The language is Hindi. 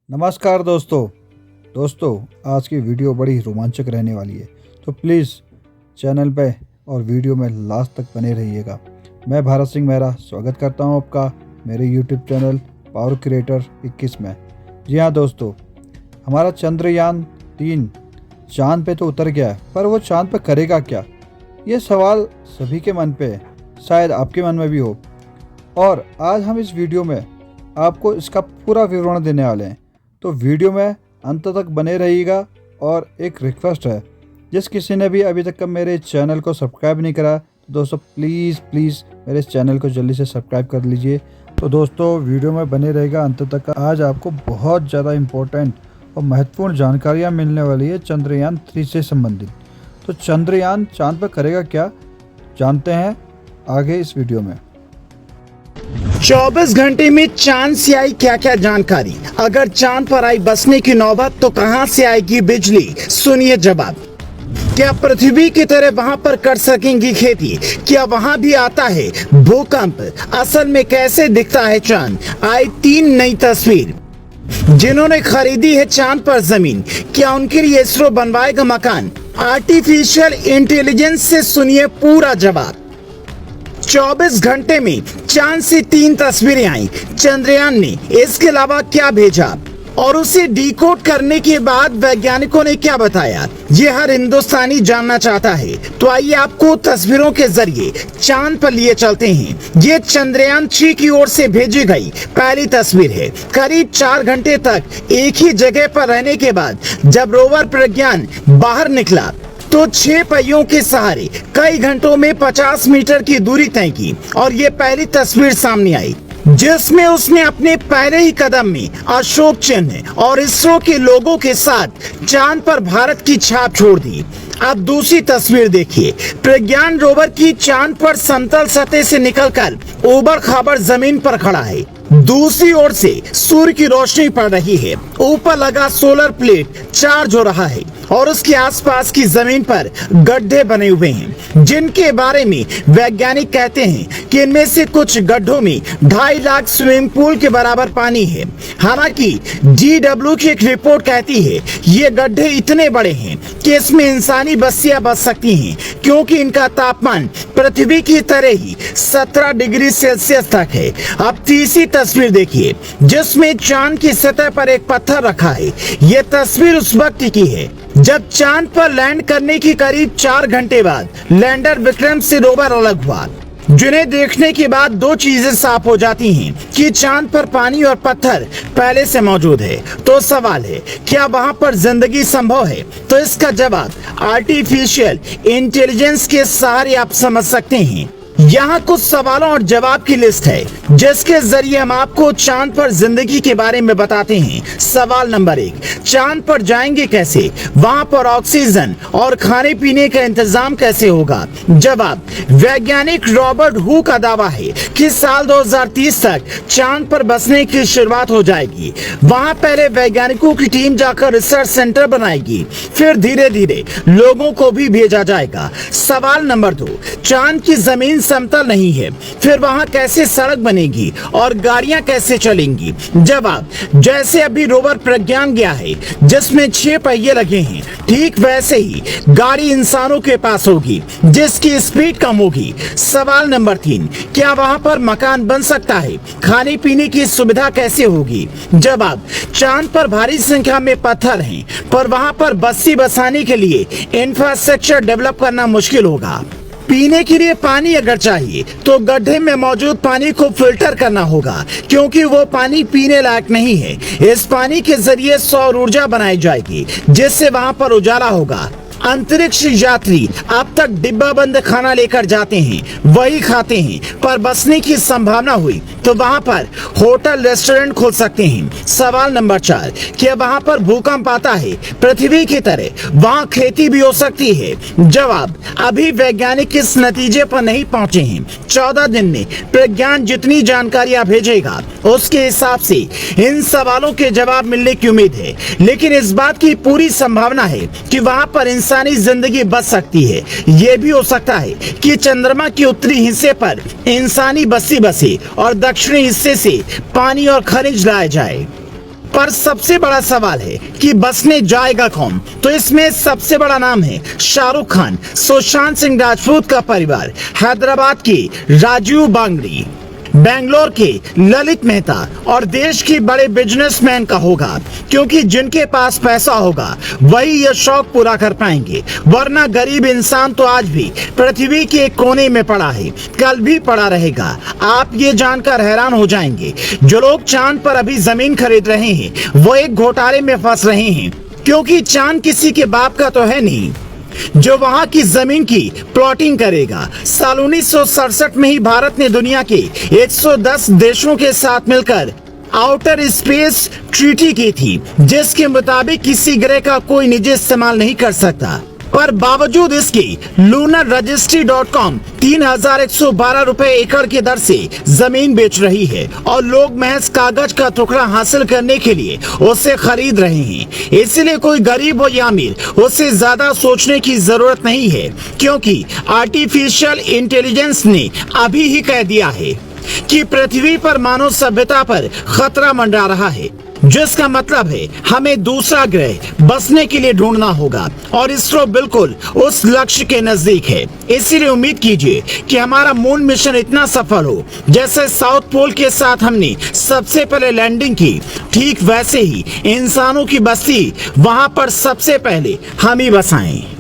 नमस्कार दोस्तों आज की वीडियो बड़ी रोमांचक रहने वाली है। तो प्लीज़ चैनल पे और वीडियो में लास्ट तक बने रहिएगा। मैं भारत सिंह मेहरा स्वागत करता हूं आपका मेरे यूट्यूब चैनल पावर क्रिएटर 21 में। जी हाँ दोस्तों, हमारा चंद्रयान 3 चाँद पे तो उतर गया है, पर वो चाँद पे करेगा क्या? ये सवाल सभी के मन पे है, शायद आपके मन में भी हो। और आज हम इस वीडियो में आपको इसका पूरा विवरण देने वाले हैं, तो वीडियो में अंत तक बने रहिएगा। और एक रिक्वेस्ट है, जिस किसी ने भी अभी तक मेरे चैनल को सब्सक्राइब नहीं करा तो दोस्तों प्लीज़ मेरे इस चैनल को जल्दी से सब्सक्राइब कर लीजिए। तो दोस्तों वीडियो में बने रहेगा अंत तक। आज आपको बहुत ज़्यादा इम्पोर्टेंट और महत्वपूर्ण जानकारियाँ मिलने वाली है चंद्रयान 3 से संबंधित। तो चंद्रयान चाँद पर करेगा क्या, जानते हैं आगे इस वीडियो में। 24 घंटे में चांद से आई क्या क्या जानकारी। अगर चांद पर आई बसने की नौबत तो कहां से आएगी बिजली? सुनिए जवाब। क्या पृथ्वी की तरह वहां पर कर सकेंगी खेती? क्या वहां भी आता है भूकंप? असल में कैसे दिखता है चांद? आई 3 नई तस्वीर। जिन्होंने खरीदी है चांद पर जमीन, क्या उनके लिए इसरो बनवाएगा मकान? आर्टिफिशियल इंटेलिजेंस से सुनिए पूरा जवाब। 24 घंटे में चांद से 3 तस्वीरें आई चंद्रयान ने। इसके अलावा क्या भेजा और उसे डिकोड करने के बाद वैज्ञानिकों ने क्या बताया, ये हर हिंदुस्तानी जानना चाहता है। तो आइए आपको तस्वीरों के जरिए चांद पर लिए चलते हैं। ये चंद्रयान 3 की ओर से भेजी गई पहली तस्वीर है। करीब 4 घंटे तक एक ही जगह पर रहने के बाद जब रोवर प्रज्ञान बाहर निकला तो 6 पहियों के सहारे कई घंटों में 50 मीटर की दूरी तय की और ये पहली तस्वीर सामने आई जिसमें उसने अपने पहले ही कदम में अशोक चिन्ह और इसरो के लोगों के साथ चांद पर भारत की छाप छोड़ दी। अब दूसरी तस्वीर देखिए। प्रज्ञान रोवर की चांद पर समतल सतह से निकलकर ऊबड़ खाबड़ जमीन पर खड़ा है। दूसरी ओर से सूर्य की रोशनी पड़ रही है। ऊपर लगा सोलर प्लेट चार्ज हो रहा है और उसके आसपास की जमीन पर गड्ढे बने हुए हैं, जिनके बारे में वैज्ञानिक कहते हैं कि इनमें से कुछ गड्ढों में 2.5 लाख स्विमिंग पूल के बराबर पानी है। हालांकि DW की एक रिपोर्ट कहती है ये गड्ढे इतने बड़े हैं कि इसमें इंसानी बस्तियां बस सकती हैं, क्योंकि इनका तापमान पृथ्वी की तरह ही 17 डिग्री सेल्सियस तक है। अब तीसरी तस्वीर देखिए, जिसमें चांद की सतह पर एक पत्थर रखा है। यह तस्वीर उस वक्त की है जब चांद पर लैंड करने की करीब 4 घंटे बाद लैंडर विक्रम से रोवर अलग हुआ, जिन्हें देखने के बाद 2 चीजें साफ हो जाती हैं कि चांद पर पानी और पत्थर पहले से मौजूद है। तो सवाल है, क्या वहां पर जिंदगी संभव है? तो इसका जवाब आर्टिफिशियल इंटेलिजेंस के सहारे आप समझ सकते हैं। यहाँ कुछ सवालों और जवाब की लिस्ट है जिसके जरिए हम आपको चांद पर जिंदगी के बारे में बताते हैं। सवाल नंबर 1, चांद पर जाएंगे कैसे? वहाँ पर ऑक्सीजन और खाने पीने का इंतजाम कैसे होगा? जवाब, वैज्ञानिक रॉबर्ट हू का दावा है कि साल 2030 तक चांद पर बसने की शुरुआत हो जाएगी। वहाँ पहले वैज्ञानिकों की टीम जाकर रिसर्च सेंटर बनाएगी, फिर धीरे धीरे लोगों को भी भेजा जाएगा। सवाल नंबर 2, चांद की जमीन समतल नहीं है, फिर वहां कैसे सड़क बनेगी और गाड़ियां कैसे चलेंगी? जवाब, जैसे अभी रोवर प्रज्ञान गया है जिसमें 6 पहिए लगे हैं, ठीक वैसे ही गाड़ी इंसानों के पास होगी जिसकी स्पीड कम होगी। सवाल नंबर 3, क्या वहां पर मकान बन सकता है? खाने पीने की सुविधा कैसे होगी? जवाब, चांद पर भारी संख्या में पत्थर हैं, पर वहां पर बस्ती बसाने के लिए इंफ्रास्ट्रक्चर डेवलप करना मुश्किल होगा। पीने के लिए पानी अगर चाहिए तो गड्ढे में मौजूद पानी को फिल्टर करना होगा, क्योंकि वो पानी पीने लायक नहीं है। इस पानी के जरिए सौर ऊर्जा बनाई जाएगी जिससे वहां पर उजाला होगा। अंतरिक्ष यात्री अब तक डिब्बा बंद खाना लेकर जाते हैं, वही खाते हैं, पर बसने की संभावना हुई तो वहां पर होटल रेस्टोरेंट खोल सकते हैं। सवाल नंबर 4, क्या वहां पर भूकंप आता है? पृथ्वी की तरह वहां खेती भी हो सकती है? जवाब, अभी वैज्ञानिक इस नतीजे पर नहीं पहुंचे हैं। 14 दिन में प्रज्ञान जितनी जानकारियां भेजेगा उसके हिसाब से इन सवालों के जवाब मिलने की उम्मीद है, लेकिन इस बात की पूरी संभावना है कि वहां पर इंसानी जिंदगी बच सकती है। ये भी हो सकता है कि चंद्रमा के उत्तरी हिस्से पर इंसानी बस्ती बसे और दक्षिणी हिस्से से पानी और खनिज लाए जाए। पर सबसे बड़ा सवाल है कि बसने जाएगा कौन। तो इसमें सबसे बड़ा नाम है शाहरुख खान, सुशांत सिंह राजपूत का परिवार, हैदराबाद के राजीव बांगड़ी, बेंगलोर के ललित मेहता और देश के बड़े बिजनेसमैन का होगा, क्योंकि जिनके पास पैसा होगा वही ये शौक पूरा कर पाएंगे, वरना गरीब इंसान तो आज भी पृथ्वी के एक कोने में पड़ा है, कल भी पड़ा रहेगा। आप ये जानकर हैरान हो जाएंगे, जो लोग चांद पर अभी जमीन खरीद रहे हैं वो एक घोटाले में फंस रहे हैं, क्योंकि चांद किसी के बाप का तो है नहीं जो वहां की जमीन की प्लॉटिंग करेगा। साल 1967 में ही भारत ने दुनिया के 110 देशों के साथ मिलकर आउटर स्पेस ट्रीटी की थी, जिसके मुताबिक किसी ग्रह का कोई निजी इस्तेमाल नहीं कर सकता। पर बावजूद इसके लूनर रजिस्ट्री.com 3112 रुपए एकड़ की दर से जमीन बेच रही है और लोग महज कागज का टुकड़ा हासिल करने के लिए उसे खरीद रहे हैं। इसलिए कोई गरीब हो या अमीर, उसे ज्यादा सोचने की जरूरत नहीं है, क्योंकि आर्टिफिशियल इंटेलिजेंस ने अभी ही कह दिया है कि पृथ्वी पर मानव सभ्यता पर खतरा मंडरा रहा है, जिसका मतलब है हमें दूसरा ग्रह बसने के लिए ढूंढना होगा और इसरो बिल्कुल उस लक्ष्य के नजदीक है। इसीलिए उम्मीद कीजिए कि हमारा मून मिशन इतना सफल हो जैसे साउथ पोल के साथ हमने सबसे पहले लैंडिंग की, ठीक वैसे ही इंसानों की बस्ती वहां पर सबसे पहले हम ही बसाएं।